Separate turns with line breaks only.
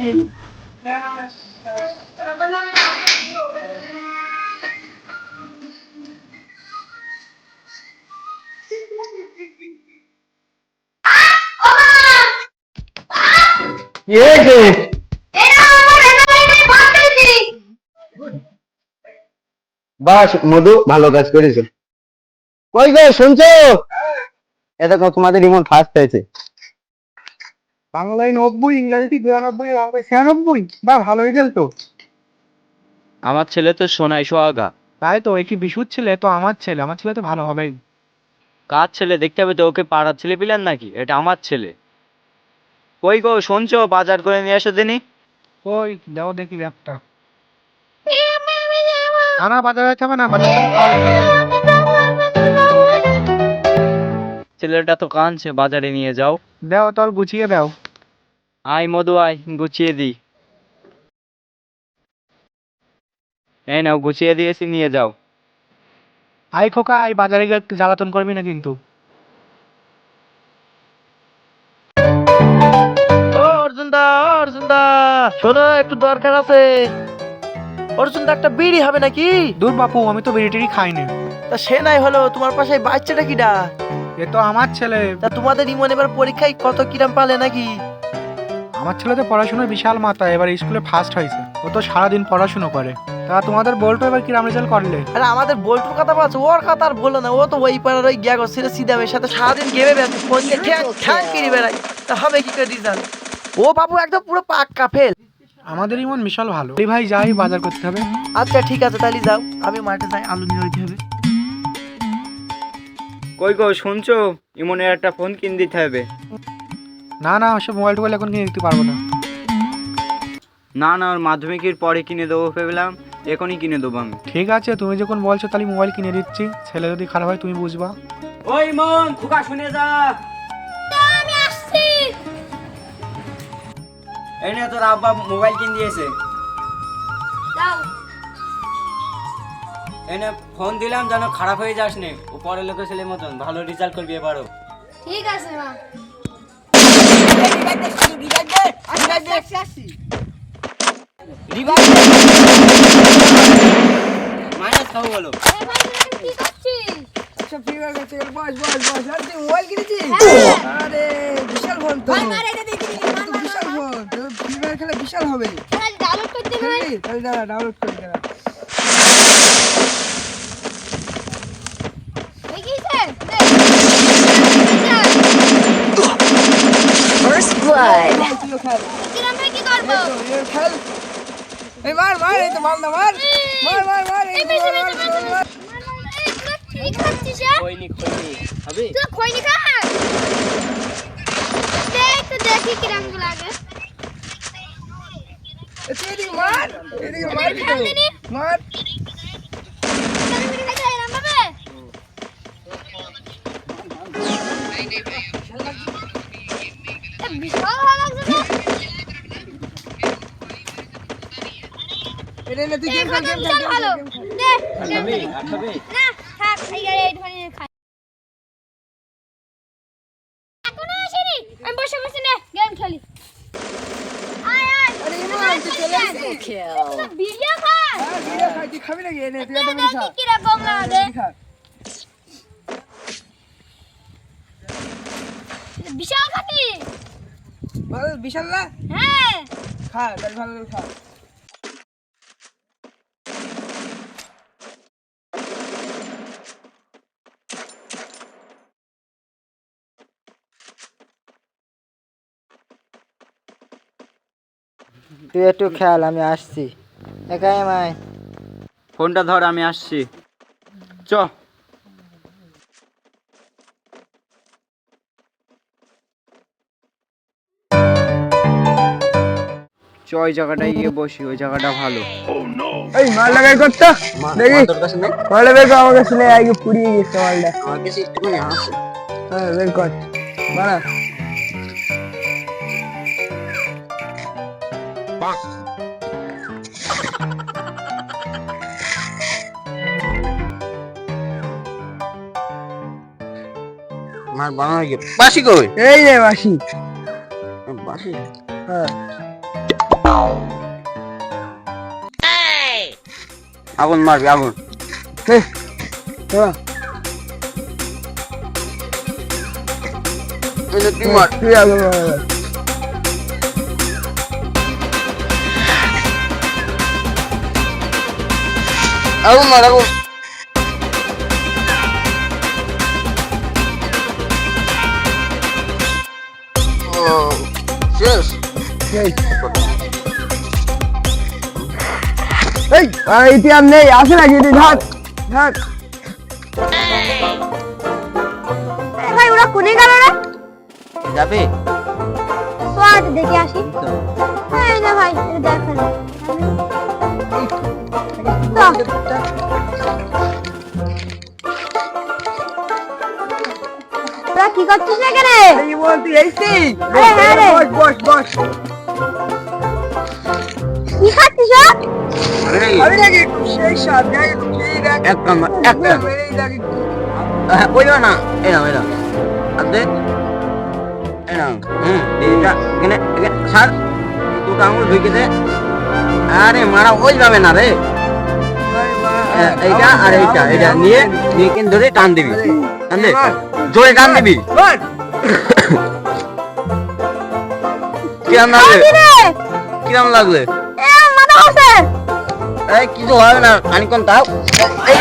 বাস মধু, ভালো কাজ করেছো। কই গো শুনছো? এটা তোমাদের ইমন ফার্স্ট হয়েছে।
বাংলায় 90, ইংরেজিতে 92, অঙ্কে 96। বা ভালো রেজাল্ট তো।
আমার ছেলে তো সোনাই সোহাগা।
তাই তো, একটি বিশুর ছেলে তো আমার ছেলে তো ভালো হবেই।
কার ছেলে দেখতে হবে তো? ওকে পাড়ার ছেলে পেলেন নাকি? এটা আমার ছেলে। কই গো শুনছো, বাজার করে নিয়ে এসো দিনই।
ওই দাও দেখি একটা। না বাজার যাচ্ছে হবে না, বাজার খাওয়া যাবে।
ছেলেটা তো কাঁদছে, বাজারে নিয়ে যাও।
দাও তোর গুছিয়ে দাও।
আয় মধু আয়, গুছিয়ে দিই। এই নাও গুছিয়ে দিয়েছি, নিয়ে যাও।
আই খোকা, আই বাজারে গিয়ে জ্বালাতন করবি না কিন্তু।
অর্জুন দা, অর্জুন দা, শোনো একটু দরকার আছে। অর্জুন দা, একটা বিড়ি হবে নাকি?
দূর বাপু, আমি তো বিড়ি টিড়ি খাই না।
তা সে নাই হলো, তোমার পাশে এই বাচ্চাটা কিডা?
এ তো আমার ছেলে।
তা তোমাদের ইমন এবার পরীক্ষায় কত কিরাম পালে নাকি?
আমার ছেলে তো পড়াশোনায় বিশাল মাথা, এবার স্কুলে ফার্স্ট হয়েছে। ও তো সারাদিন পড়াশোনা করে। তা তোমাদের বলতো এবার কিরাম রেজাল্ট করলে?
আরে আমাদের বল্টুর কথা বলছো, ওর কথা আর বলো না। ও তো ওই পাড়ার ওই গ্যাগ ছিল সিদামের সাথে সারাদিন গেমে ব্যস্ত, ফোন দিয়ে ঠ্যাং ঠ্যাং কিনে বেড়াই। তা হবে কি করে রেজাল্ট? ও বাবু একদম পুরো পাক্কা ফেল।
আমাদের ইমন বিশাল ভালো। এই ভাই যাই, বাজার করতে হবে।
আচ্ছা ঠিক আছে, তাহলে যাও, আমি মাঠে যাই, আলু নিয়ে হইতে হবে।
কই গো শুনছো, ইমনের একটা ফোন কিনে দিতে হবে।
না না, ওসব মোবাইল টোবাইল এখন কিনে দিতে পারবো না।
না না, ওর মাধ্যমিকের পরে কিনে দেবো ভেবেলাম, এখনই কিনে দেবো আমি।
ঠিক আছে, তুমি যখন বলছো তাহলে মোবাইল কিনে দিচ্ছি। ছেলে যদি খারাপ হয় তুমি বুঝবা।
ওই মন খোকা শুনে যা।
আমি আসছি।
এই নে তোর আব্বা মোবাইল কিনে দিয়েছে।
দাও।
এনে ফোন দিলাম, যেন খারাপ হয়ে যাস নে। ও পরের লোকের ছেলের মতন ভালো রেজাল্ট করবি এবারও।
ঠিক আছে মা।
মাইনাস খাবো বলো।
এই ভাই তুমি কি করছিস?
সব ফ্রি ফায়ার খেলছে, বস বস বস। আর তুই মোবাইল কিনেছিস? আরে বিশাল ফোন তো।
ভাই মার এটা দিয়ে দিবি, মার মার
বিশাল ফোন, তোর ফ্রি ফায়ার খেলা বিশাল হবে।
মার ডাউনলোড করতে হবে।
খেলবি? তাহলে দাঁড়া, ডাউনলোড করে দাঁড়া।
এই কি স্যার?
First blood.
তুইও খেল।
কিরামে কি করব?
তুইও খেল। এই মার মার, এই তো মার না মার। মার মার মার, এই তো মার মার মার মার।
এই তুই কি খাচ্ছিস? হ্যাঁ?
খৈনি খৈনি হবে।
তুই খইনি খাস? দেখ তো দেখি কিরাম লাগে।
তুই এদিকে মার, এদিকে মার
এদিকে খেল দিনি।
মার।
তুমি খাইতে এরম ভাবে? বিশাল ভালো লাগছে তো।
এটা না, তুই গেম খেল, গেম খেল,
বিশাল
গেম
ভালো।
খেল।
দে।
খাবে আর খাবে।
না থাক, এই গাড়ি এই ধরে খাই। এখনো আসেনি, আমি বসে বসে নে গেম খেলি। আয় আয়।
আরে ইমন, তুই চলে আসিস?
তুই ভিডিও খা।
হ্যাঁ, ভিডিও খাই, তুই খাবি নাকি? এনে, তুই একটা বিড়ি খা।
কি রকম লাগে?
বিড়ি খা।
বিশাল খাতি।
ভালো, বিশাল না?
হ্যাঁ।
খা, তাহলে ভালো করে খা।
তুই একটু খেয়াল, আমি আসছি। একাই মাই।
ফোনটা ধর, আমি আসছি। চ চ, ওই জায়গাটায় গিয়ে বসি, ওই জায়গাটা ভালো।
এই মালটা বের করতো দেখি।
তোর কাছে নেই?
মালটা বের কর, আমার কাছে নেই, আগে পুড়িয়ে গেছে মালটা।
আমার কাছে একটুখানি আছে।
হ্যাঁ বের কর, বানা।
আমার বানানো গিয়ে বাসি কই?
এই রে বাসি।
বাসি?
হ্যাঁ।
আগুন মারবি আগুন তুই মার তুই আগুন আগুন মার আগুন শেষ এটিএম নেই আসে নাকি ঢাক ঢাক
ভাই ওরা কোনে গেল রে?
যাবে
তো আজ দেখে আসি। এই না ভাই, এই দেখ না। তোরা কি করছিস এখানে?
বস বস
কি খাচ্ছিস?
আমি নাকি সেই সাত গায়ে সেই দেখ
এক নম্বর এক
মেরেই দেখি
ওই না এরা আপনি এরা এইটা এখানে স্যার দুটো আঙুল ঢুকে দে আরে মারা ওই যাবে না রে এইটা আর এইটা এটা নিয়ে কিন্তু ধরে টান দিবি টান দে জোরে টান দিবি কিরম লাগলে কিরম লাগলে
এ মাথা আছে।
এই কিছু হবে না খানিক্ষণ তাও এই